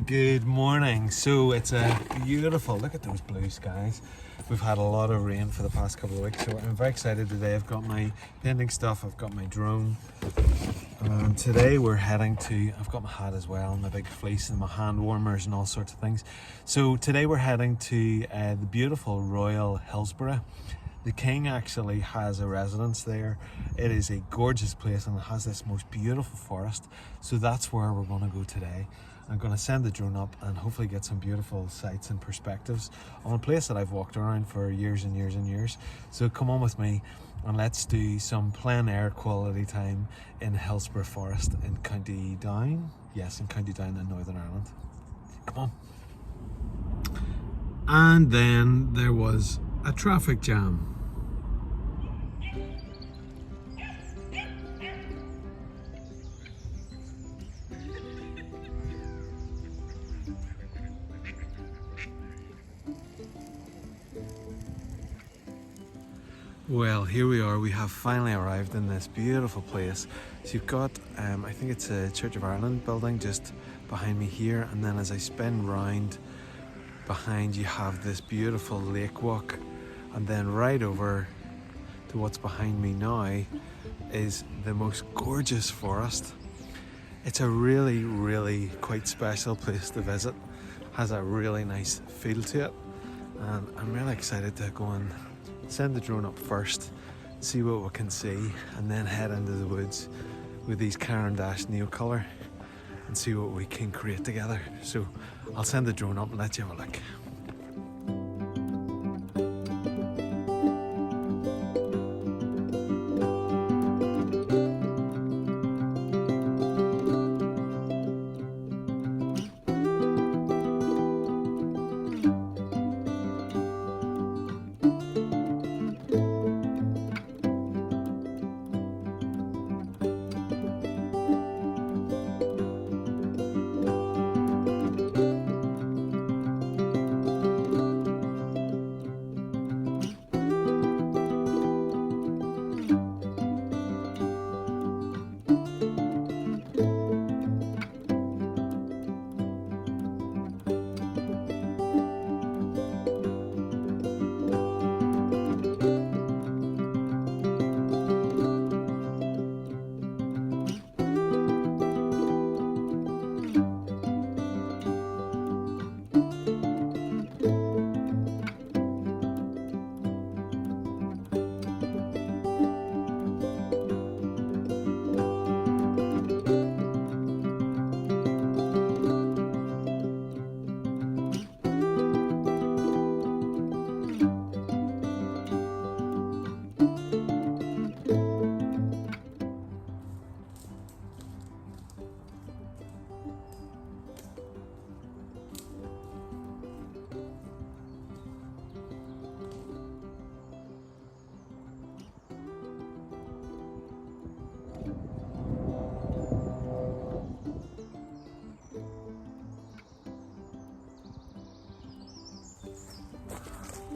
Good morning. So it's a beautiful, look at those blue skies. We've had a lot of rain for the past couple of weeks, so I'm very excited today. I've got my painting stuff, I've got my drone, and today we're heading to, I've got my hat as well, and my big fleece and my hand warmers and all sorts of things. So today we're heading to the beautiful Royal Hillsborough. The King actually has a residence there. It is a gorgeous place and it has this most beautiful forest. So that's where we're going to go today. I'm going to send the drone up and hopefully get some beautiful sights and perspectives on a place that I've walked around for years and years and years. So come on with me and let's do some plein air quality time in Hillsborough Forest in County Down. Yes, in County Down in Northern Ireland. Come on. And then there was a traffic jam. Well, here we are. We have finally arrived in this beautiful place. So you've got, I think it's a Church of Ireland building just behind me here, and then as I spin round behind you have this beautiful lake walk, and then right over to what's behind me now is the most gorgeous forest. It's a really quite special place to visit. Has a really nice feel to it, and I'm really excited to go and send the drone up first, see what we can see, and then head into the woods with these Caran D'Ache Neocolour and see what we can create together. So I'll send the drone up and let you have a look.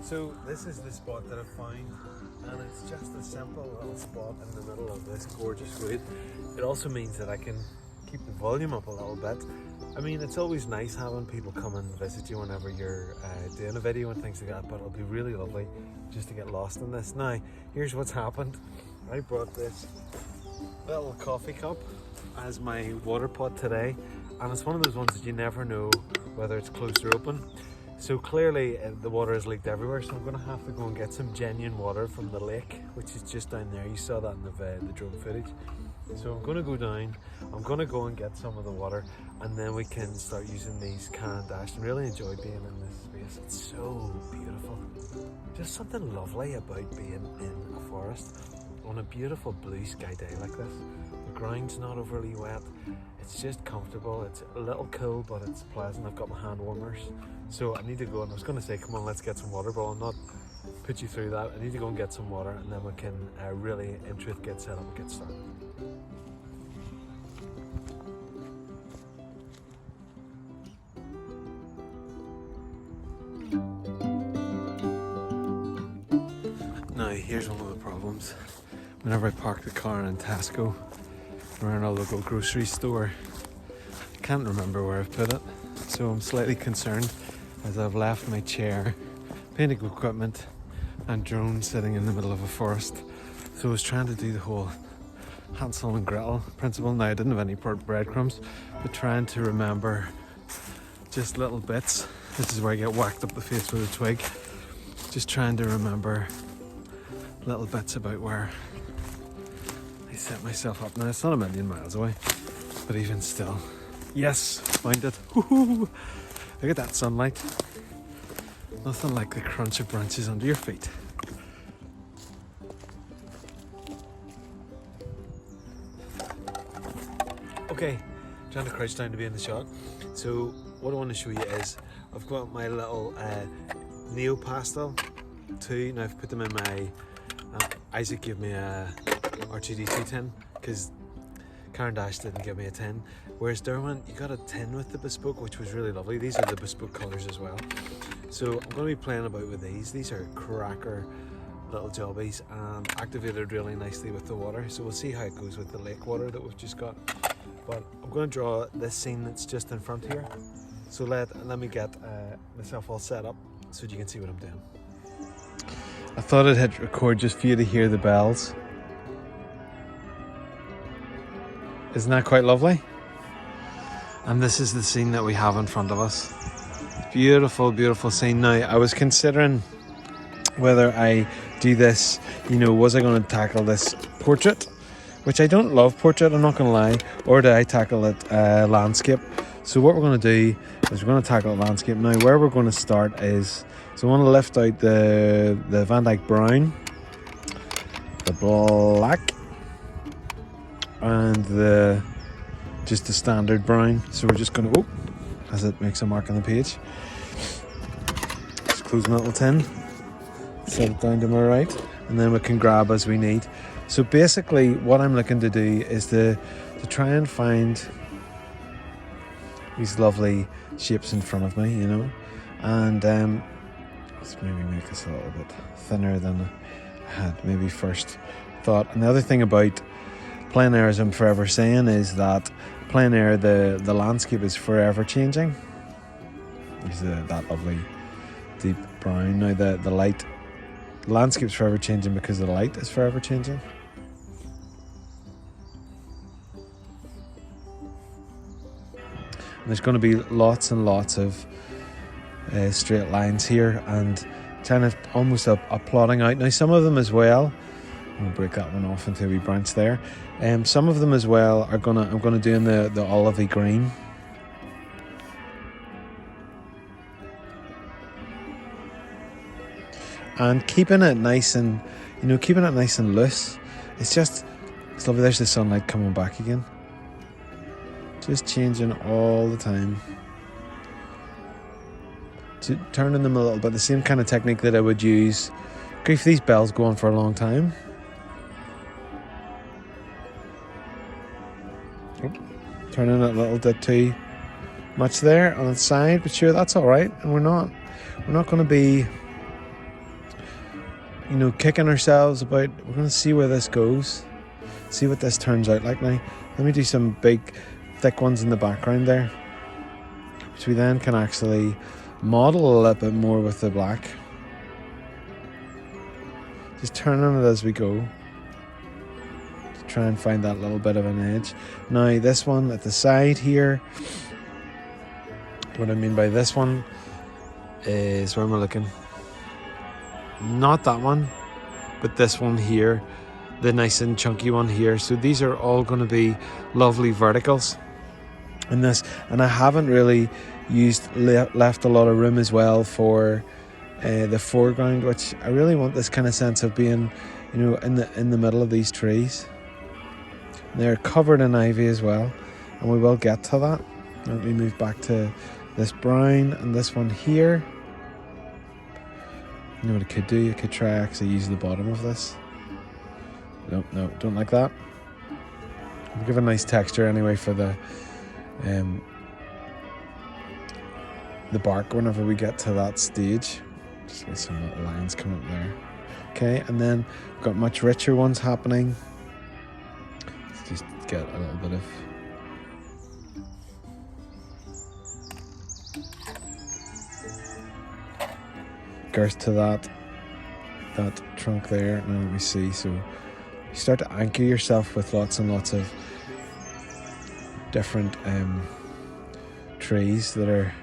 So this is the spot that I've found, and it's just a simple little spot in the middle of this gorgeous wood. It also means that I can keep the volume up a little bit. I mean, it's always nice having people come and visit you whenever you're doing a video and things like that, but it'll be really lovely just to get lost in this. Now, here's what's happened. I brought this little coffee cup as my water pot today, and it's one of those ones that you never know whether it's closed or open. So clearly the water has leaked everywhere, so I'm going to have to go and get some genuine water from the lake, which is just down there. You saw that in the drone footage. So I'm going to go down, I'm going to go and get some of the water, and then we can start using these Caran D'Ache and really enjoy being in this space. It's so beautiful. Just something lovely about being in a forest on a beautiful blue sky day like this. The ground's not overly wet. It's just comfortable. It's a little cool, but it's pleasant. I've got my hand warmers. So I need to go, and I was going to say, come on, let's get some water, but I'll not put you through that. I need to go and get some water, and then we can really, in truth, get set up and get started. Now, here's one of the problems. Whenever I park the car in Tesco or in a local grocery store, I can't remember where I've put it. So I'm slightly concerned as I've left my chair, painting equipment and drone sitting in the middle of a forest. So I was trying to do the whole Hansel and Gretel principle. Now I didn't have any breadcrumbs, but trying to remember just little bits. This is where I get whacked up the face with a twig. Just trying to remember little bits about where I set myself up. Now it's not a million miles away, but even still. Yes, found it. Woohoo! Look at that sunlight. Nothing like the crunch of branches under your feet. Okay, trying to crouch down to be in the shot. So what I want to show you is I've got my little Neo Pastel 2. Now I've put them in my Isaac gave me a R2D2 tin because Caran D'Ache didn't give me a tin, whereas Derwent, you got a tin with the bespoke, which was really lovely. These are the bespoke colours as well. So I'm going to be playing about with these. These are cracker little jobbies and activated really nicely with the water. So we'll see how it goes with the lake water that we've just got. But I'm going to draw this scene that's just in front here. So let me get myself all set up so that you can see what I'm doing. I thought I'd hit record just for you to hear the bells. Isn't that quite lovely? And this is the scene that we have in front of us. Beautiful, beautiful scene. Now, I was considering whether I do this, you know, was I going to tackle this portrait, which I don't love portrait, I'm not going to lie, or do I tackle it landscape? So what we're going to do is we're going to tackle landscape. Now, where we're going to start is, so I want to lift out the Dyke Brown, the black, and just the standard brown. So we're just going to, as it makes a mark on the page, just close my little tin, set it down to my right, and then we can grab as we need. So basically what I'm looking to do is to try and find these lovely shapes in front of me, you know, and let's maybe make this a little bit thinner than I had maybe first thought. And the other thing about plein air, as I'm forever saying, is that plein air, the landscape is forever changing. There's that lovely deep brown. Now the light, the landscape's forever changing because the light is forever changing. And there's going to be lots and lots of straight lines here and kind of almost a plotting out. Now some of them as well, I'm going to break that one off into a wee branch there. Some of them as well I'm gonna do in the olivey green. And keeping it nice and, you know, keeping it nice and loose. It's lovely. There's the sunlight coming back again. Just changing all the time. Turning them a little bit, the same kind of technique that I would use. Grief, these bells go on for a long time. Turning it a little bit too much there on the side, but sure, that's all right. And we're not going to be, you know, kicking ourselves about. We're going to see where this goes, see what this turns out like. Now, let me do some big, thick ones in the background there, which we then can actually model a little bit more with the black. Just turning it as we go to try and find that little bit of an edge. Now this one at the side here, what I mean by this one is, where am I looking? Not that one, but this one here, the nice and chunky one here. So these are all going to be lovely verticals in this, and I haven't really left a lot of room as well for the foreground, which I really want this kind of sense of being, you know, in the middle of these trees. And they're covered in ivy as well, and we will get to that. Let me move back to this brown and this one here. You know what I could do? I could try actually use the bottom of this. No, don't like that. We'll give a nice texture anyway for the bark whenever we get to that stage. Just with some little lines coming up there. Okay, and then we've got much richer ones happening. Let's just get a little bit of girth to that trunk there. Now let me see. So you start to anchor yourself with lots and lots of different trees that are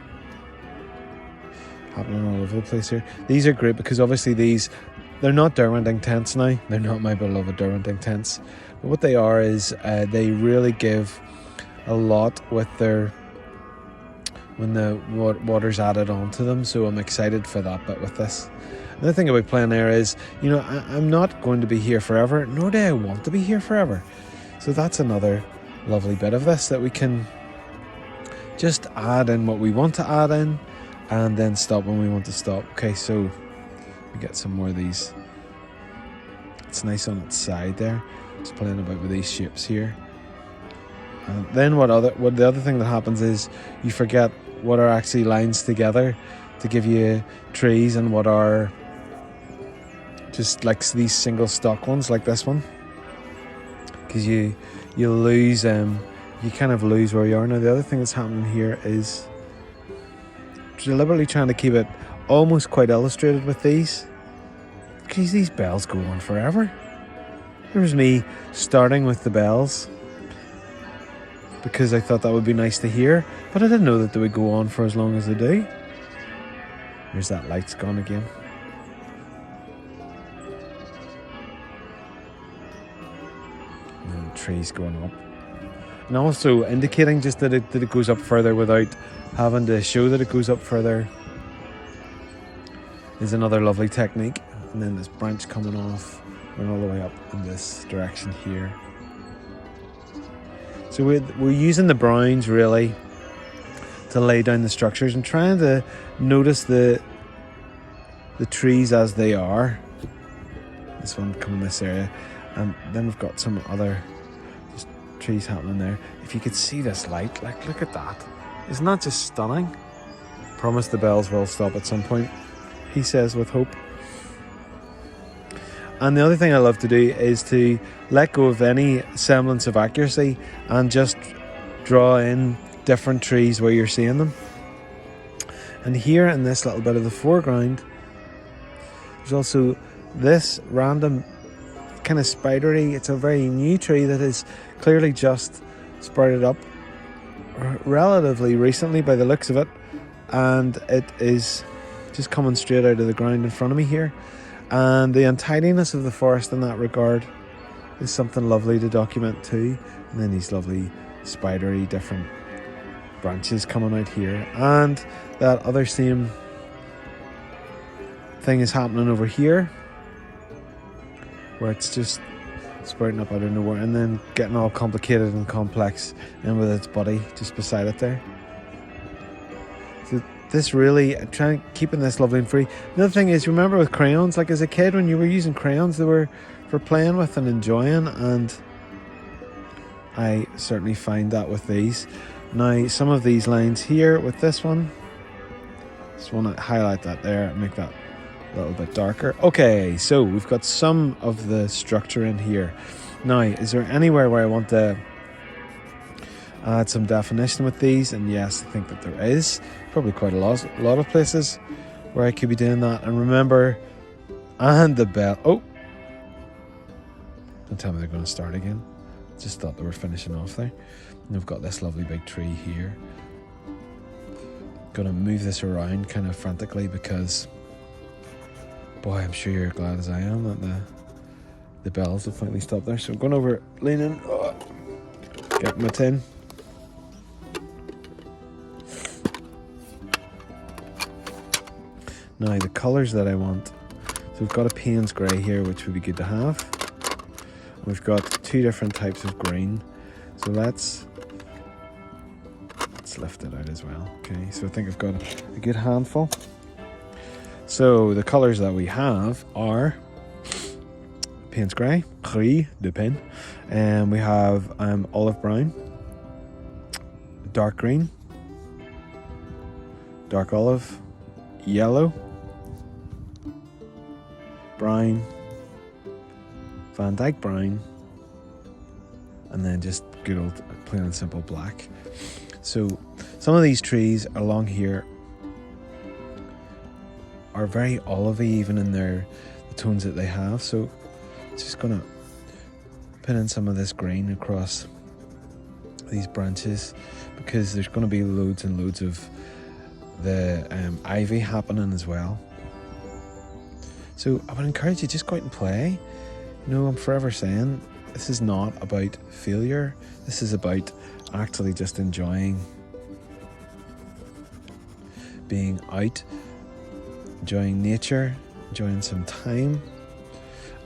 happening all over the place here. These are great because obviously they're not Derwentine tents now. They're not my beloved Derwentine tents. But what they are is they really give a lot with when the water's added onto them. So I'm excited for that bit with this. Another thing about Plein Air is, you know, I'm not going to be here forever, nor do I want to be here forever. So that's another lovely bit of this, that we can just add in what we want to add in and then stop when we want to stop. Okay, so we get some more of these. It's nice on its side there. Just playing about with these shapes here. And then the other thing that happens is you forget what are actually lines together to give you trees and what are just like these single stock ones like this one, because you lose you kind of lose where you are. Now the other thing that's happening here is deliberately trying to keep it almost quite illustrated with these, because these bells go on forever. There was me starting with the bells because I thought that would be nice to hear, but I didn't know that they would go on for as long as they do. There's that light's gone again. And then the trees going up. And also indicating just that it goes up further without having to show that it goes up further is another lovely technique. And then this branch coming off, going all the way up in this direction here. So we're using the browns really to lay down the structures and trying to notice the trees as they are. This one coming in this area, and then we've got some other just trees happening there. If you could see this light, like look at that. Isn't that just stunning? Promise the bells will stop at some point, he says with hope. And the other thing I love to do is to let go of any semblance of accuracy and just draw in different trees where you're seeing them. And here in this little bit of the foreground, there's also this random kind of spidery, it's a very new tree that is clearly just sprouted up relatively recently by the looks of it, and it is just coming straight out of the ground in front of me here. And the untidiness of the forest in that regard is something lovely to document too. And then these lovely spidery different branches coming out here, and that other same thing is happening over here where it's just sprouting up out of nowhere and then getting all complicated and complex and with its buddy just beside it there. So this really, trying keeping this lovely and free. Another thing is, remember with crayons, like as a kid when you were using crayons, they were for playing with and enjoying, and I certainly find that with these. Now some of these lines here with this one, just want to highlight that there and make that a little bit darker. Okay, so we've got some of the structure in here. Now, is there anywhere where I want to add some definition with these? And yes, I think that there is probably quite a lot of places where I could be doing that. And remember, and the bell, oh, don't tell me they're going to start again. Just thought they were finishing off there. And we've got this lovely big tree here. Gonna move this around kind of frantically because, boy, I'm sure you're glad as I am that the bells have finally stopped there. So I'm going over, leaning, get my tin. Now the colours that I want. So we've got a Paynes Grey here, which would be good to have. We've got two different types of green. So let's lift it out as well. Okay, so I think I've got a good handful. So the colours that we have are Paynes Grey, Gris de Payne, and we have olive brown, dark green, dark olive, yellow, brown, Van Dyke brown, and then just good old plain and simple black. So some of these trees along here are very olivey even in the tones that they have. So just gonna put in some of this green across these branches, because there's going to be loads and loads of the ivy happening as well. So I would encourage you, just go out and play. You know, I'm forever saying this is not about failure. This is about actually just enjoying being out, enjoying nature, enjoying some time,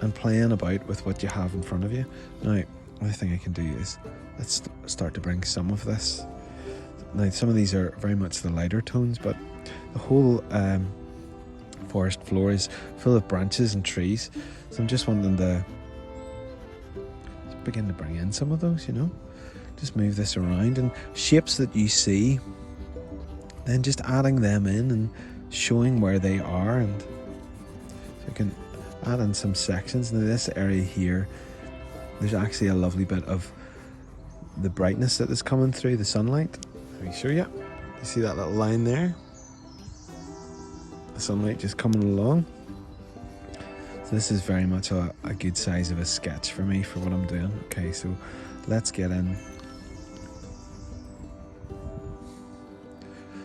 and playing about with what you have in front of you. Now, the only thing I can do is let's start to bring some of this. Now, some of these are very much the lighter tones, but the whole forest floor is full of branches and trees. So I'm just wanting to begin to bring in some of those, you know. Just move this around, and shapes that you see, then just adding them in and showing where they are. And so you can add in some sections. Now, this area here, there's actually a lovely bit of the brightness that is coming through the sunlight. Let me show you. You see that little line there? The sunlight just coming along. So this is very much a good size of a sketch for me for what I'm doing. Okay, so let's get in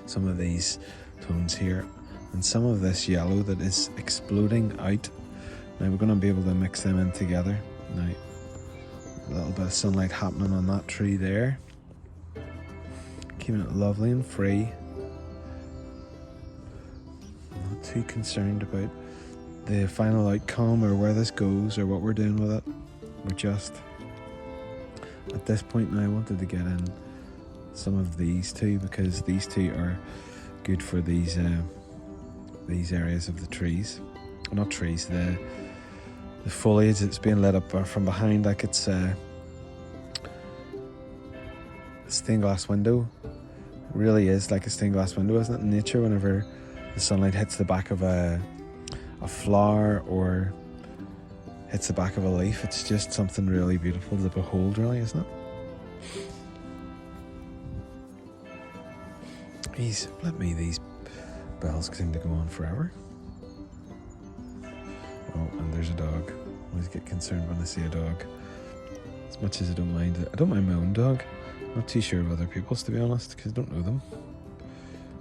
some of these tones here, and some of this yellow that is exploding out. Now we're going to be able to mix them in together. Now, a little bit of sunlight happening on that tree there, keeping it lovely and free. Not too concerned about the final outcome or where this goes or what we're doing with it. We're just at this point now. I wanted to get in some of these two, because these two are good for these areas of the trees. Not trees, the foliage that's being lit up from behind, like it's a stained glass window. It really is like a stained glass window, isn't it, in nature? Whenever the sunlight hits the back of a flower or hits the back of a leaf, it's just something really beautiful to behold, really, isn't it? These bells seem to go on forever. Oh, and there's a dog. I always get concerned when I see a dog. As much as I don't mind it. I don't mind my own dog. I'm not too sure of other people's, to be honest, because I don't know them.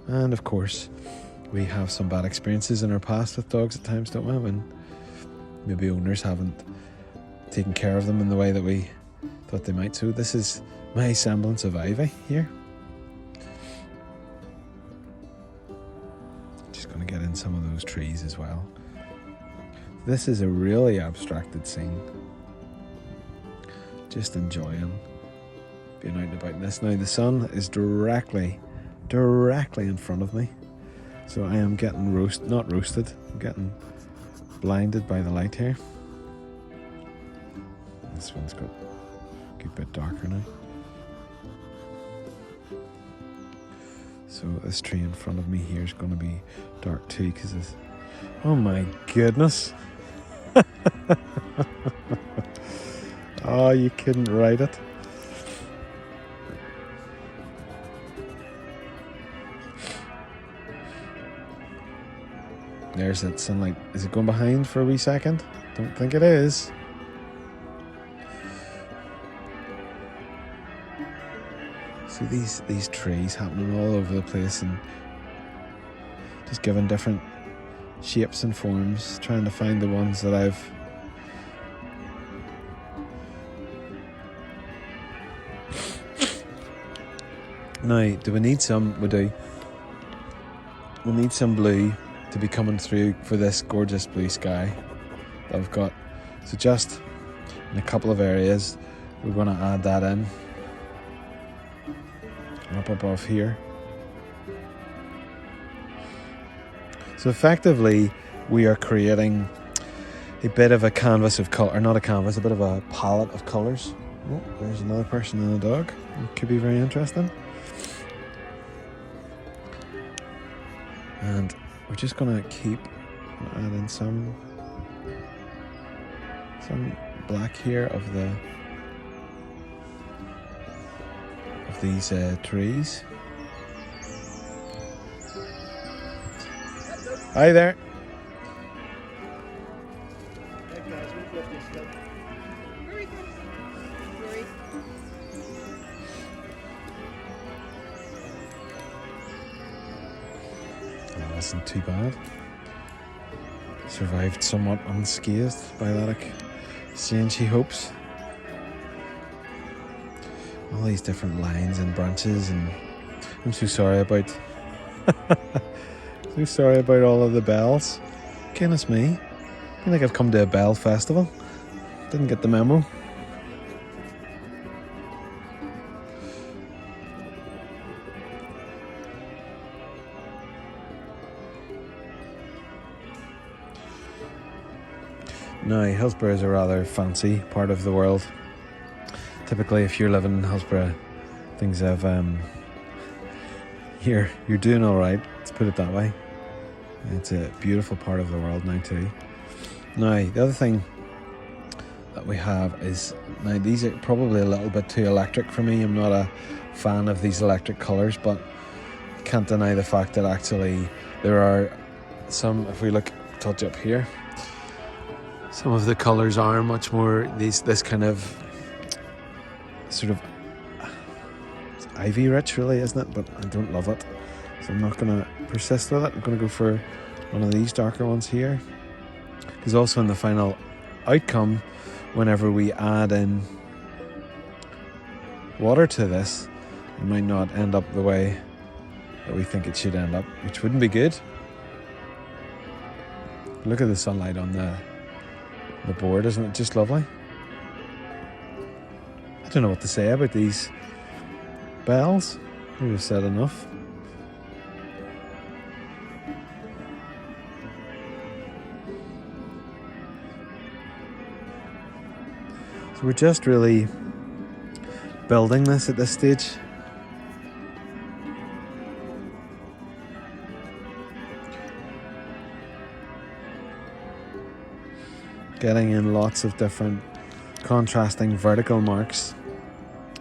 And of course, we have some bad experiences in our past with dogs at times, don't we? When maybe owners haven't taken care of them in the way that we thought they might. So this is my semblance of ivy here. Just going to get in some of those trees as well. This is a really abstracted scene. Just enjoying being out and about in this. Now the sun is directly in front of me. So I am getting not roasted, I'm getting blinded by the light here. This one's got a good bit darker now. So this tree in front of me here is going to be dark too, because it's... Oh my goodness! Oh, you couldn't write it. There's that sunlight. Is it going behind for a wee second? Don't think it is. See these trees happening all over the place, and just giving different shapes and forms, trying to find the ones that I've now. Do we need some? We do. We'll need some blue to be coming through for this gorgeous blue sky that I've got. So just in a couple of areas we're going to add that in, up above here. So effectively we are creating a bit of a canvas of colour, or not a canvas, a bit of a palette of colours. Oh, there's another person and a dog. It could be very interesting. And we're just going to keep adding some black here of these trees. Hi there. wasn't too bad. Survived somewhat unscathed by that exchange, he hopes. All these different lines and branches, and I'm so sorry about so sorry about all of the bells. Goodness me. I feel like I've come to a bell festival. Didn't get the memo. Now, Hillsborough is a rather fancy part of the world. Typically, if you're living in Hillsborough, things have you're doing all right. Let's put it that way. It's a beautiful part of the world now too. Now, the other thing that we have is, now these are probably a little bit too electric for me. I'm not a fan of these electric colours, but I can't deny the fact that actually there are some, if we look, touch up here, some of the colours are much more this kind of sort of ivy rich, really, isn't it? But I don't love it, so I'm not going to persist with it. I'm going to go for one of these darker ones here, because also in the final outcome, whenever we add in water to this, it might not end up the way that we think it should end up, which wouldn't be good. Look at the sunlight on the board, isn't it just lovely? I don't know what to say about these bells. We've said enough. So we're just really building this at this stage. Getting in lots of different contrasting vertical marks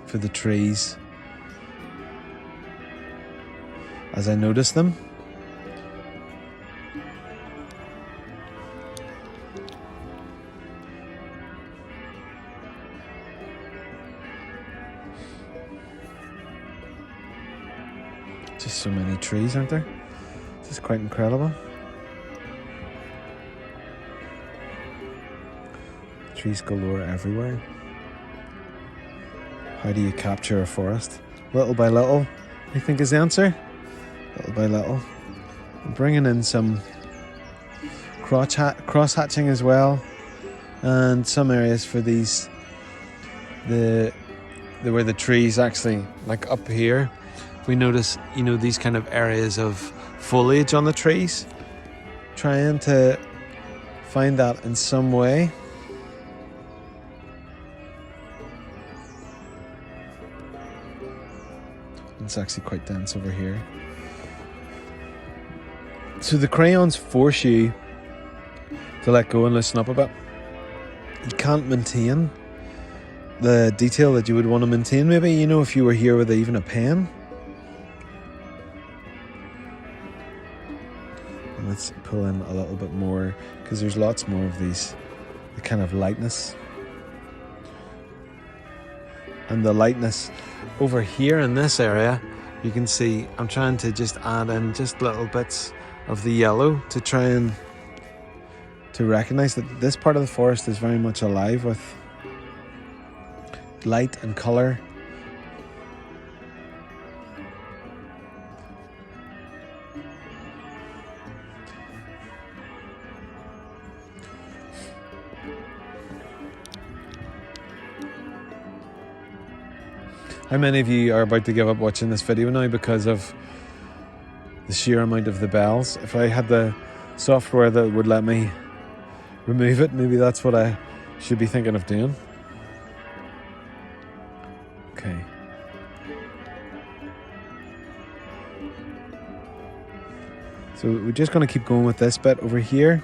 for the trees as I notice them. Just so many trees, aren't there? This is quite incredible. Trees galore everywhere. How do you capture a forest? Little by little, I think is the answer. Little by little. I'm bringing in some cross-hatching as well, and some areas for these, where the trees actually, like up here, we notice, you know, these kind of areas of foliage on the trees. Trying to find that in some way. It's actually quite dense over here. So the crayons force you to let go and loosen up a bit. You can't maintain the detail that you would want to maintain, maybe, you know, if you were here with even a pen. And let's pull in a little bit more, because there's lots more of these, the kind of lightness. And the lightness over here in this area, you can see I'm trying to just add in just little bits of the yellow to try and to recognize that this part of the forest is very much alive with light and colour. How many of you are about to give up watching this video now because of the sheer amount of the bells? If I had the software that would let me remove it, maybe that's what I should be thinking of doing. Okay. So we're just going to keep going with this bit over here.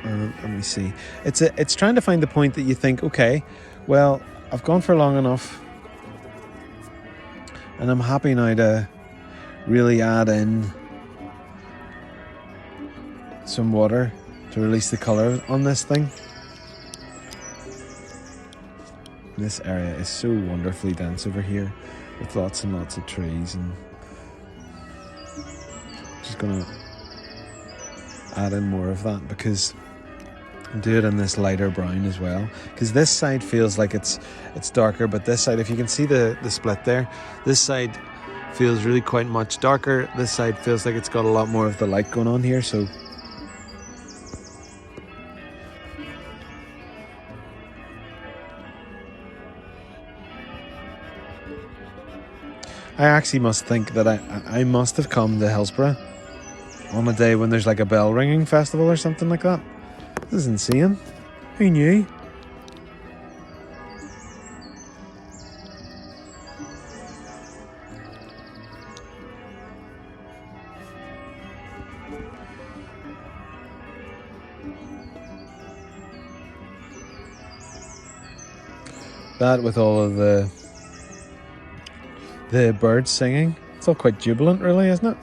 Let me see. It's trying to find the point that you think, okay, well, I've gone for long enough, and I'm happy now to really add in some water to release the colour on this thing. This area is so wonderfully dense over here, with lots and lots of trees and Just gonna add in more of that because do it in this lighter brown as well, because this side feels like it's darker, but this side, if you can see the split there, this side feels really quite much darker. This side feels like it's got a lot more of the light going on here. So I actually must think that I must have come to Hillsborough on a day when there's like a bell ringing festival or something like that. This is insane. Who knew? That with all of the birds singing, it's all quite jubilant really, isn't it?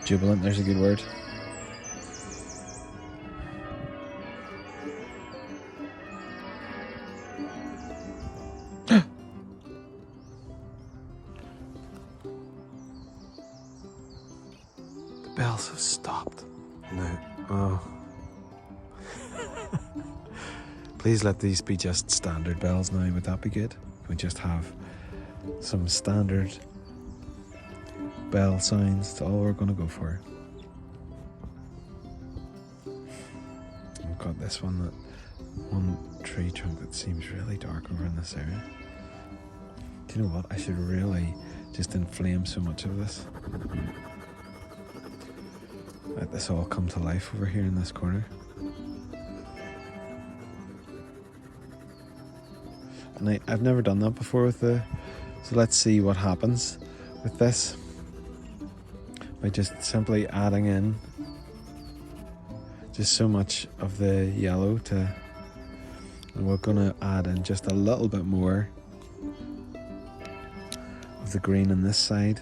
Jubilant, there's a good word. The bells have stopped. No. Oh. Please let these be just standard bells now, would that be good? Can we just have some standard bell signs? That's all we're going to go for. We've got this one tree trunk that seems really dark over in this area. Do you know what? I should really just inflame so much of this. Let this all come to life over here in this corner. And I've never done that before with so let's see what happens with this by just simply adding in just so much of the yellow and we're going to add in just a little bit more of the green on this side,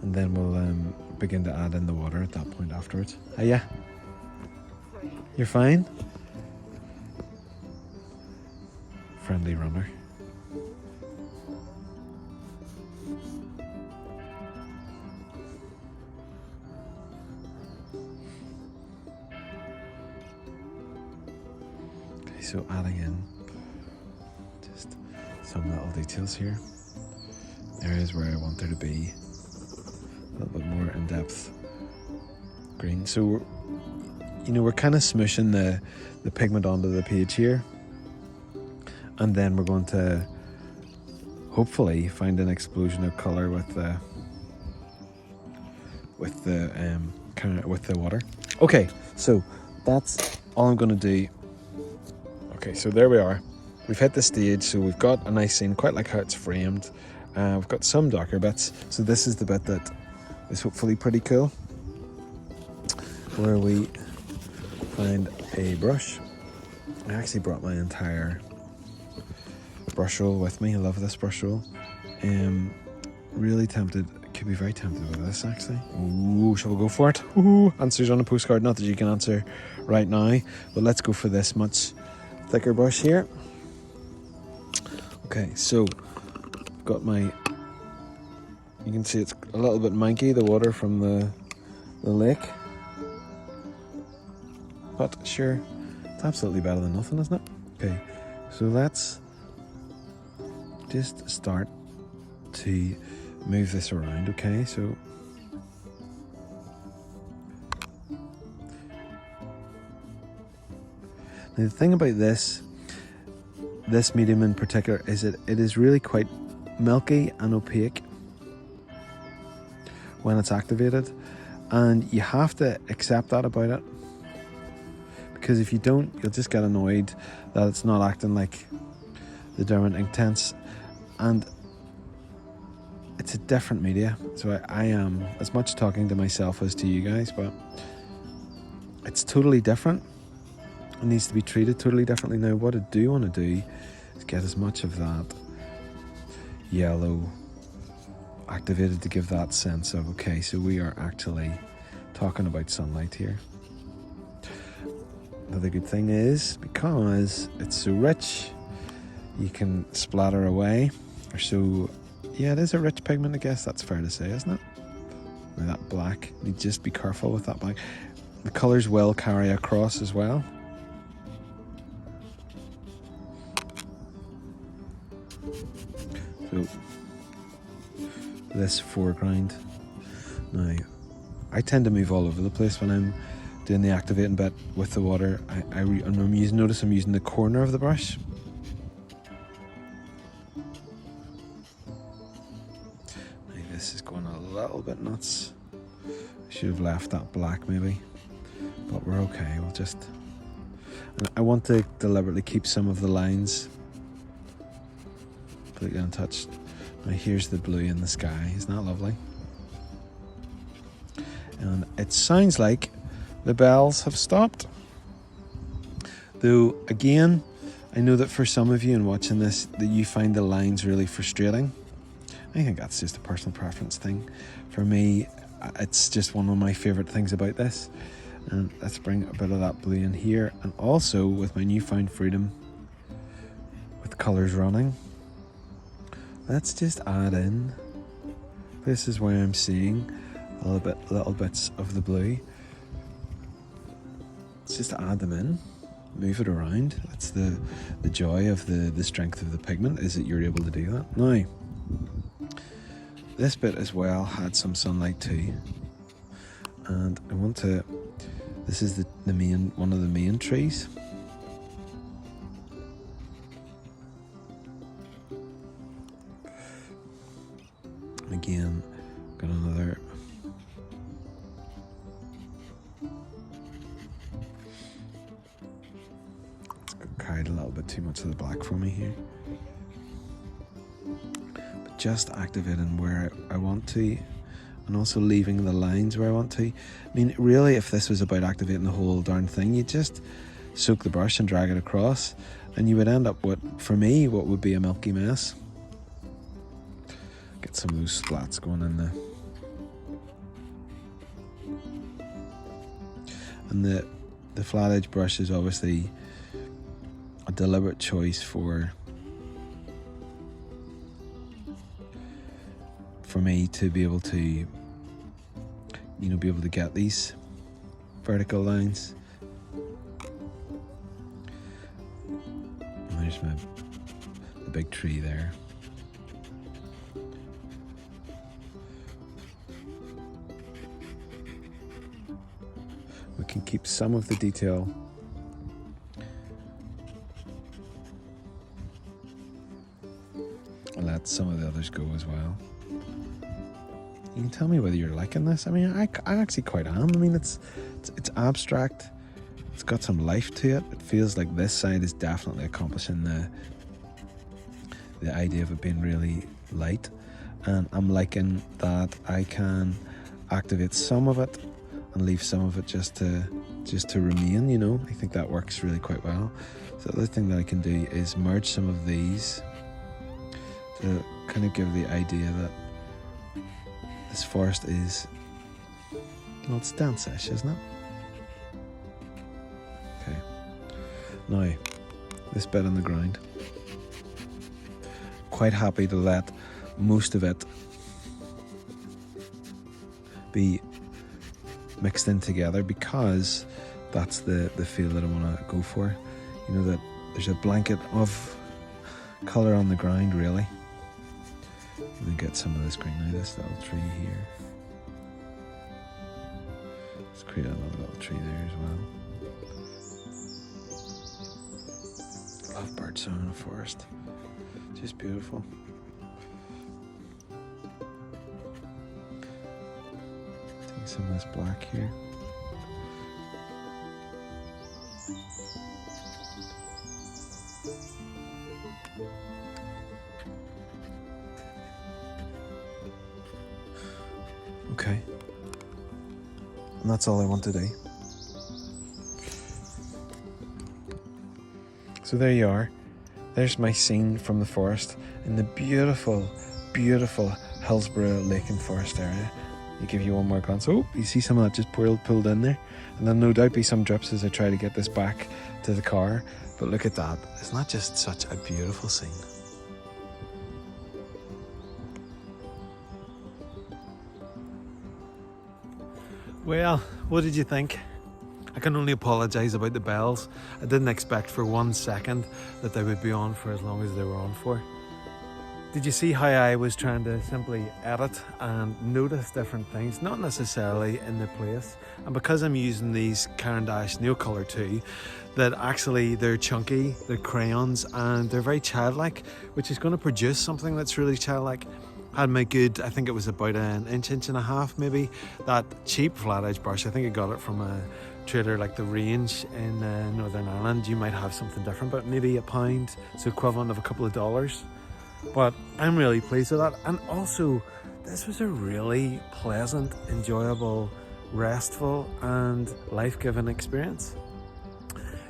and then we'll begin to add in the water at that point afterwards. Yeah, you're fine. Friendly runner. Okay, so adding in just some little details here. Areas where I want there to be a little bit more in-depth green. So we're kind of smooshing the pigment onto the page here. And then we're going to hopefully find an explosion of colour with the water. Okay, so that's all I'm going to do. Okay, so there we are. We've hit the stage, so we've got a nice scene, quite like how it's framed. We've got some darker bits. So this is the bit that is hopefully pretty cool, where we find a brush. I actually brought my entire brush roll with me. I love this brush roll. Really tempted, could be very tempted with this actually. Ooh, shall we go for it? Ooh, answers on a postcard, not that you can answer right now, but let's go for this much thicker brush here. Okay, so got my, you can see it's a little bit manky, the water from the lake, but sure, it's absolutely better than nothing, isn't it? Okay, so let's just start to move this around. Okay, so now the thing about this medium in particular is it is really quite milky and opaque when it's activated, and you have to accept that about it, because if you don't, you'll just get annoyed that it's not acting like the Derwent Inktense. And it's a different media, so I am as much talking to myself as to you guys, but it's totally different. It needs to be treated totally differently. Now what I do want to do is get as much of that yellow activated to give that sense of, okay, so we are actually talking about sunlight here. Now the good thing is, because it's so rich, you can splatter away. Or so, yeah, it is a rich pigment, I guess that's fair to say, isn't it? Now that black, you just be careful with that black. The colours will carry across as well. So, this foreground. Now, I tend to move all over the place when I'm doing the activating bit with the water. Notice I'm using the corner of the brush. Now, this is going a little bit nuts. I should have left that black maybe, but we're okay. We'll just. And I want to deliberately keep some of the lines completely untouched. Now here's the blue in the sky. Isn't that lovely? And it sounds like the bells have stopped. Though again, I know that for some of you in watching this, that you find the lines really frustrating. I think that's just a personal preference thing. For me, it's just one of my favourite things about this. And let's bring a bit of that blue in here. And also with my newfound freedom with colours running, let's just add in places where I'm seeing little bits of the blue. Let's just add them in, move it around. That's the joy of the strength of the pigment, is that you're able to do that. Now, this bit as well had some sunlight too, and I want to. This is one of the main trees. Again, got another. It's carried a little bit too much of the black for me here. But just activating where I want to, and also leaving the lines where I want to. I mean, really, if this was about activating the whole darn thing, you just soak the brush and drag it across, and you would end up with, for me, what would be a milky mess. Get some of those splats going in there. And the flat edge brush is obviously a deliberate choice for me to be able to, be able to get these vertical lines. And there's the big tree there. We can keep some of the detail and let some of the others go as well. You can tell me whether you're liking this. I mean, I actually quite am. I mean, it's abstract. It's got some life to it. It feels like this side is definitely accomplishing the idea of it being really light. And I'm liking that I can activate some of it and leave some of it just to remain, I think that works really quite well. So the other thing that I can do is merge some of these to kind of give the idea that this forest is, well, it's dense-ish, isn't it? Okay. Now, this bit on the ground. Quite happy to let most of it be mixed in together, because that's the feel that I want to go for. That there's a blanket of colour on the ground, really. And then get some of this green. Now this little tree here. Let's create another little tree there as well. Love bird song in a forest. Just beautiful. Take some of this black here. Okay, and that's all I want to do. So there you are. There's my scene from the forest in the beautiful, beautiful Hillsborough Lake and Forest area. you give you one more glance. Oh, you see some of that just pulled in there, and there'll no doubt be some drips as I try to get this back to the car. But look at that, isn't that just such a beautiful scene? Well, what did you think? I can only apologise about the bells. I didn't expect for 1 second that they would be on for as long as they were on for. Did you see how I was trying to simply edit and notice different things, not necessarily in the place? And because I'm using these Caran D'Ache Neocolour too, that actually they're chunky, they're crayons, and they're very childlike, which is going to produce something that's really childlike. I had my good, I think it was about an inch and a half maybe, that cheap flat edge brush. I think I got it from a trader like the Range in Northern Ireland. You might have something different, but maybe £1, so equivalent of a couple of dollars. But I'm really pleased with that. And also, this was a really pleasant, enjoyable, restful and life-giving experience.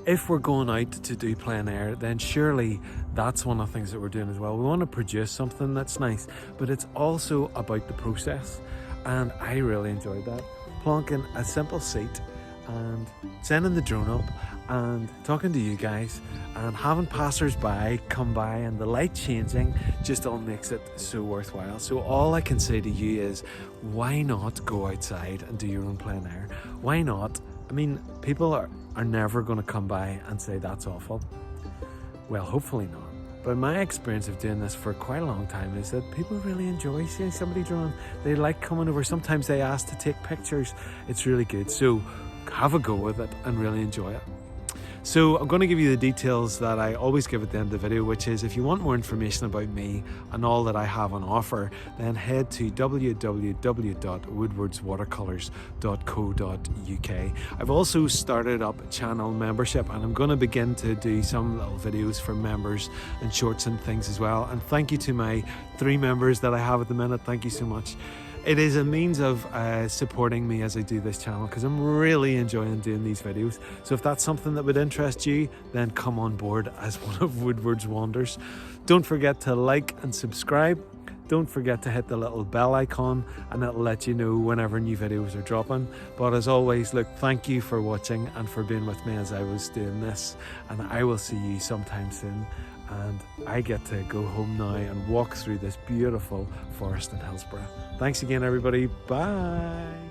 If we're going out to do plein air, then surely that's one of the things that we're doing as well. We want to produce something that's nice, but it's also about the process. And I really enjoyed that. Plonking a simple seat and sending the drone up and talking to you guys and having passers-by come by and the light changing just all makes it so worthwhile. So all I can say to you is, why not go outside and do your own plein air? Why not? I mean, people are never going to come by and say that's awful. Well, hopefully not. But my experience of doing this for quite a long time is that people really enjoy seeing somebody drawing. They like coming over. Sometimes they ask to take pictures. It's really good. So have a go with it and really enjoy it. So I'm going to give you the details that I always give at the end of the video, which is if you want more information about me and all that I have on offer, then head to www.woodwardswatercolors.co.uk. I've also started up a channel membership and I'm going to begin to do some little videos for members and shorts and things as well. And thank you to my 3 members that I have at the minute. Thank you so much. It is a means of supporting me as I do this channel because I'm really enjoying doing these videos. So if that's something that would interest you, then come on board as one of Woodward's Wonders. Don't forget to like and subscribe. Don't forget to hit the little bell icon and it'll let you know whenever new videos are dropping. But as always, look, thank you for watching and for being with me as I was doing this. And I will see you sometime soon. And I get to go home now and walk through this beautiful forest in Hillsborough. Thanks again, everybody. Bye.